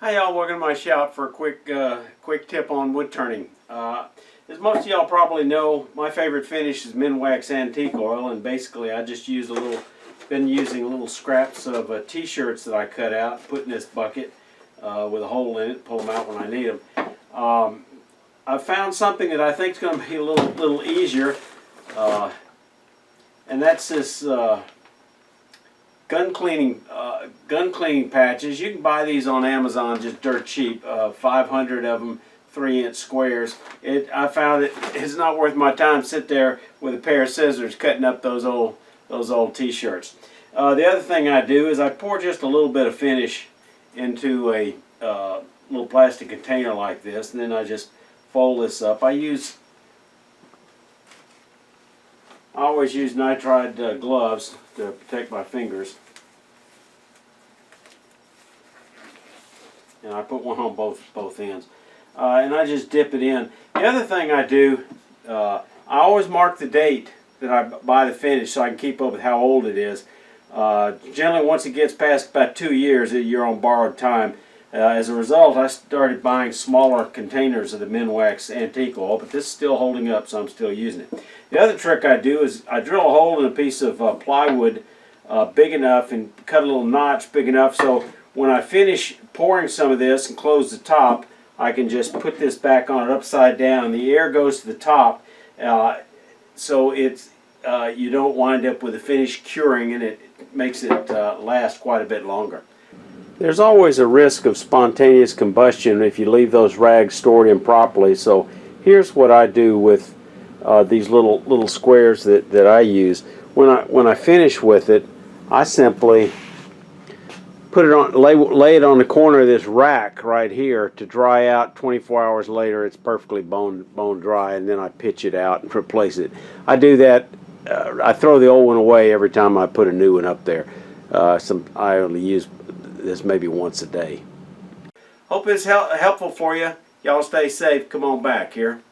Hi y'all, welcome to my shop for a quick tip on wood turning. As most of y'all probably know, my favorite finish is Minwax antique oil, and basically I just use been using little scraps of t-shirts that I cut out, put in this bucket with a hole in it, pull them out when I need them. I found something that I think is going to be a little easier, and that's this gun cleaning patches. You can buy these on Amazon just dirt cheap, 500 of them, 3-inch squares. I found it's not worth my time to sit there with a pair of scissors cutting up those old t-shirts. The other thing I do is I pour just a little bit of finish into a little plastic container like this, and then I just fold this up. I always use nitrile gloves to protect my fingers. And I put one on both ends. And I just dip it in. The other thing I do, I always mark the date that I buy the finish so I can keep up with how old it is. Generally, once it gets past about 2 years, you're on borrowed time. As a result, I started buying smaller containers of the Minwax antique oil, but this is still holding up, so I'm still using it. The other trick I do is I drill a hole in a piece of plywood big enough and cut a little notch big enough so when I finish pouring some of this and close the top, I can just put this back on it upside down, and the air goes to the top, so you don't wind up with the finish curing, and it makes it last quite a bit longer. There's always a risk of spontaneous combustion if you leave those rags stored improperly, so here's what I do with these little squares that I use. When I finish with it, I simply put it on, lay it on the corner of this rack right here to dry out. 24 hours later, it's perfectly bone dry, and then I pitch it out and replace it. I do that. I throw the old one away every time I put a new one up there. I only use this maybe once a day. Hope it's helpful for you. Y'all stay safe. Come on back here.